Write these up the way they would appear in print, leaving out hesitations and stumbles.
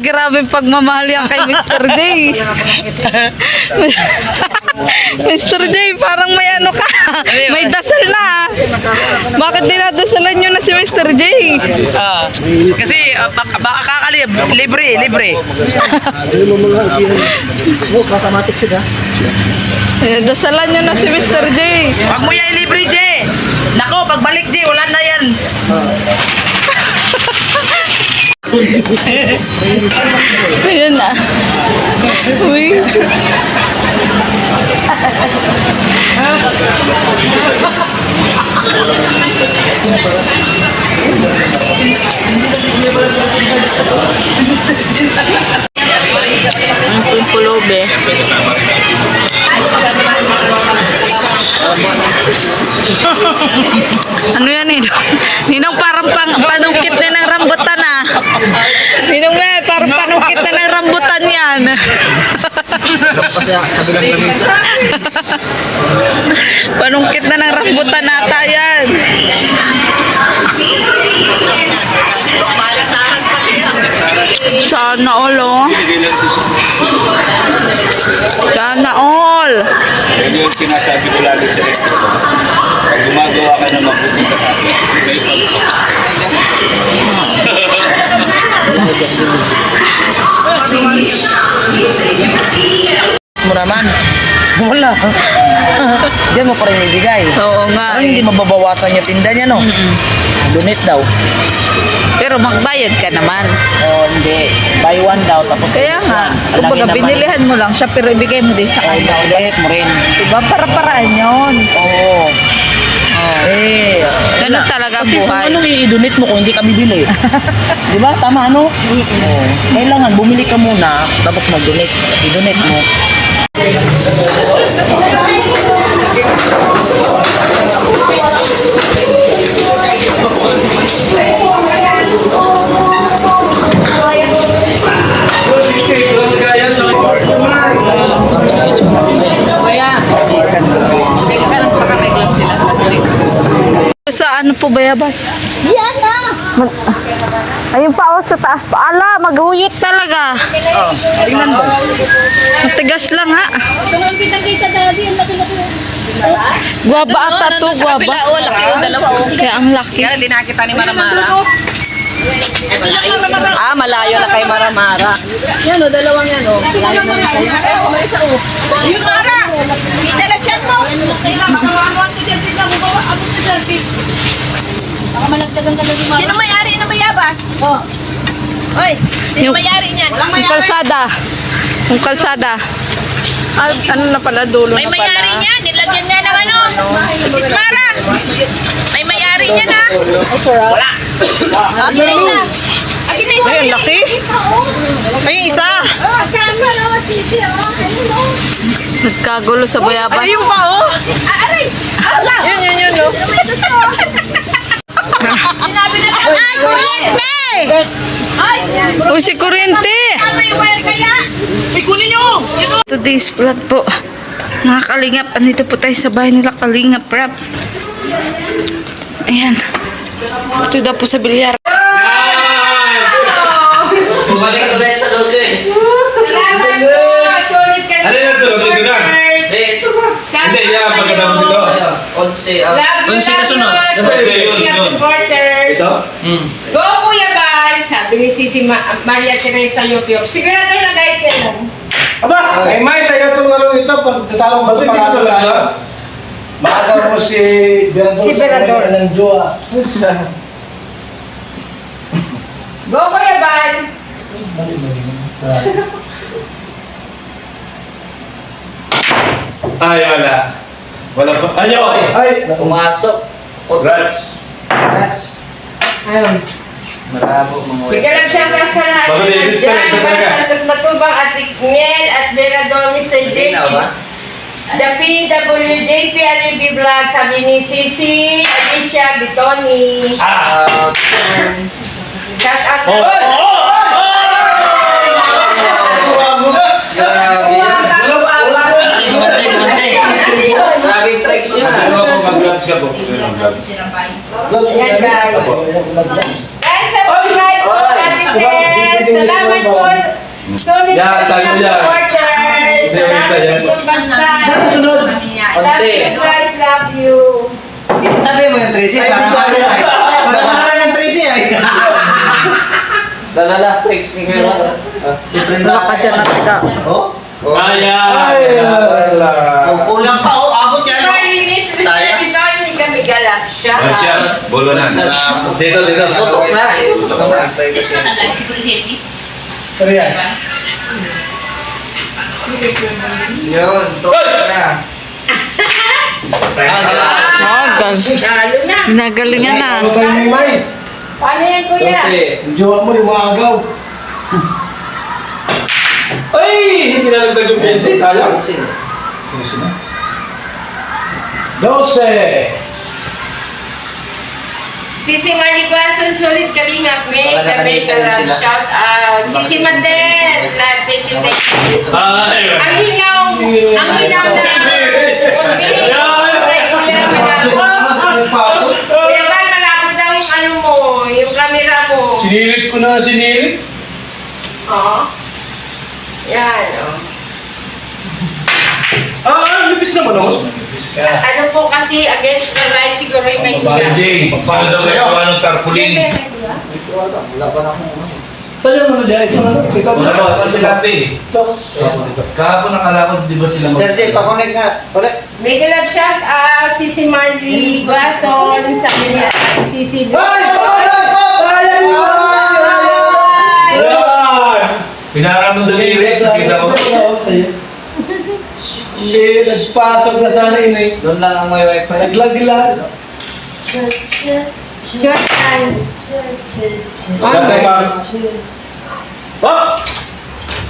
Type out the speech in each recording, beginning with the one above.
Grabe pagmamahal yan kay Mr. J. Mr. J, parang may ano ka. May dasal na. Bakit dinadasalan nyo na si Mr. J? Kasi baka kakalib, libre. Dasalan nyo na si Mr. J. Pag mo yan libre, J. Nako, pagbalik, J, wala na yan. Ayan na. Uy. Ang pulobe. Ano yan eh? Ninong parang panungkit na ng rambutan ah. Ninong na parang panungkit na ng rambutan yan. Panungkit na ng rambutan ata yan. Balataran pati yan. Sana all, oh. Sana all. Yan yung sinasabi ko lagi sa recto. Pag gumagawa ka ng mabuti sa kapwa, may Mo naman. Wala. Diyan mo pa rin ibigay. Oo nga. Parang hindi mababawasan yung tinda niya, no? Donate daw. Pero magbayad ka naman. O hindi. Buy one daw. Tapos Kaya nga, kumbaga binilihan mo lang siya pero ibigay mo din sa Ay, kanya ulit. ulit mo rin. Diba? Para-paraan yun. Oo. Eh, Ganun talaga kasi buhay. kung ano i-donate mo kung hindi ka bibili. Di ba? Tama, ano? Oo. Kailangan bumili ka muna, tapos mag-donate. I-donate mo. Kaya, teka ka lang pakareglam sila. Sa ano po bayabas? Yan na! Ayun pa, oh, sa taas pa. Ala, maghuyot talaga. Tingnan mo. Matigas lang, ha? Tumang kita daddy, ang laki-laki. Guwaba ata to, guwaba. laki yung dalawa, oh. Kaya ang laki. Kaya hindi nakita ni Maramara. Ah, malayo na kay Maramara. Yan, oh, dalawang yan, oh. Malayo na kayo. Eh, kumay sa, oh. Yung Mara! Kita na dyan mo! Sino may-ari ng bayabas? Oh. Hoy, sino Yung- may-ari niyan? Yung kalsada. Yung kalsada. Ano na pala, dulo May may-ari niyan. Nilagyan niya ng ano. Sis Mara. May may-ari niyan, ha? Wala. Akin na isa. Akin na isa. Ay, ang laki. Ay, isa. Nagkagulo sa bayabas. Ay, yung pa, oh. Aray! Ala! Yun, oh. Sinabi na ba? Ay, kuryente! Ay! Uy, si Kuryente! May wire kaya? Ay, kunin nyo. Today's vlog po. Mga kalingap, andito po tayo sa bahay nila Kalingap Rap. Ayan. Ito daw po sa bilyar. Bumalik ulit sa 12. Salamat po! Solid kayo. Ano yan, sunod ito na? Hindi, yan, pagkatapos ito. 11. Love you, love you. Kasi yun, yun. Supporters. Ito? Go, Kuya Bal! Sabi ni Sisi Maria Teresa Yopiop. Sigurado na guys na yan. Aba, ay may sa'yo itong laro ito. Pagkatalo mo ito, Bakit dito lang siya? Maaga mo si Berador. Si Berador. Ng jowa. Go, Kuya Bal! Ay, wala. Wala pa. Ano? Ay, Pumasok. Congrats. Ayun. Malabo mga Bigyan lang siya ng sa lahat Baka ng David ka, dyan. ito talaga. Santos Matubang at Ikmiel at Berador, Mr. Malinaw ba? The PWJP Alibi Vlog, sabi ni Sisi, Alicia, Bitoni. Shout out Oh, na. Grabe yan. wala sa Mantay. Grabe yung tricks yun. Ano ako mag-glance ka po? Yan, guys. Guys, subscribe po, Katites. Salamat po. Solid Yan, po tayo ng yan. supporters. Salamat sa inyong bansa. sunod. Love you guys, love you. Tabi mo yung Tracy, para parang ay. Para parang yung Tracy ay. Dalala, tricks ni Kuya. Wala ka dyan nataga. Oh, Ayan. oh, kulang pa oh, abot yan. Sorry, Miss Tayo. Bitoni, kami galak siya. Ba't siya? Bolo na. Dito, dito. Tutok na. Tutok na. Parehas. Yun, tutok na. Oh, guys. Lalo na. Ginagalingan na. Ano kayo may may? Paano yan, kuya? 12. Yung jowa mo, yung mga agaw. Ay! Hindi na nagtag yung pencil. Sayang. Yes na. 12. Sisi Mariguasan, solid kalingap, may Wala na kami nakita rin sila. shout out. Sisi Mandel, thank you, thank you. Ay! Ang hinaw na. Kuya Bal, malabo daw yung ano mo, yung camera mo. Sinilit ko na sinilit. Oo. Yan, oh. Lipis naman ako. Ano po kasi, against the right, siguro yung may Si Jay, paano daw may gawa ng tarpaulin? Tayo mo na dyan. Ikaw Wala ba? Ito sila ate. Kahapon nakalakot, di ba sila Mr. J, pakonek nga. Ulit. Big love shout out, si Marley Guason, sabi niya, si Pinara mo daliri, nakita ko. Hindi, nagpasok na sana inay. Doon lang ang may wifi. Naglag-lag. Jordan.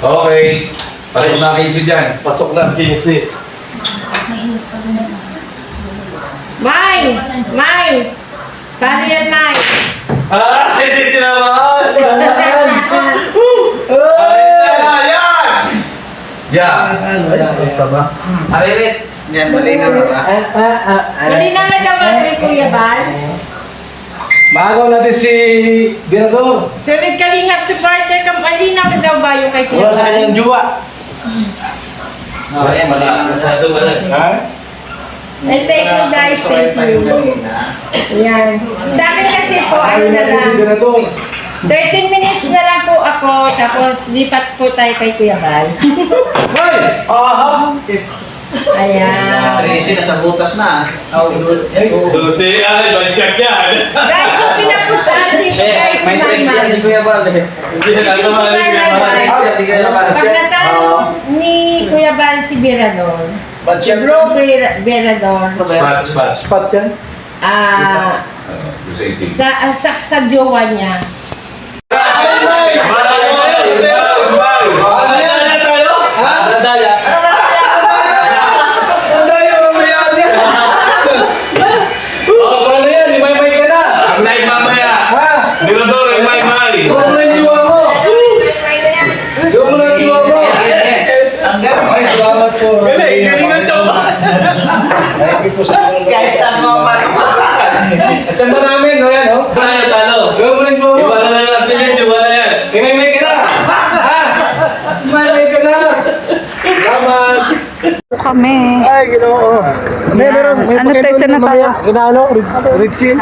Okay. Para yung mga 15 dyan. Pasok na, 15. May! Paano yan, May? Hindi tinamaan! Yeah! Aririt. Yan, malinaw na ba? Hindi naman naman kay Kuya Bal. Magaw natin si Birador. Sulit kalingap supporter ka. Hindi naman daw ba yung kay Kuya Wala sa Bal? kanyang juwa. Ayan, Wala. Masyado wala. Ha? And thank you guys, thank you. Yan. Sa akin kasi po, ano Magaw na natin si lang. Birador. 13 minutes na lang po ako, tapos lipat po tayo kay Kuya Bal. Hoy! Aha! Ayan. Tracy, nasa butas na. Dulce, ay, bagsak yan. Guys, yung pinapustahan dito guys, May tricks yan si Manman. Kuya Bal. Hindi na Si naman. May tricks yan si Kuya Bal. Pag natalo ni Kuya Bal si Birador, si Bro Birador, Spot. Spot yan. sa jowa niya. Ang dayo mo yan yan. Paano yan? Imay-may ka na. Ang live mamaya. Ha? Mirador, ang may-may. Huwag mo na yung juwa mo. Huwag mo na yung juwa mo. Ang gano'n. Ay, salamat po. Galing ng tsamba. Thank you po sa mga Kahit saan mo masok. At saan ba namin, no yan, no? Tayo, talo. Huwag mo na yung juwa mo. Iba na lang natin yan, iba na yan. Imay-may ka na. Ha? Imay-may ka na. Salamat. Kami. Ay, ginoo. May Ano tayo sa pakitin natala? Kinalo, Richie.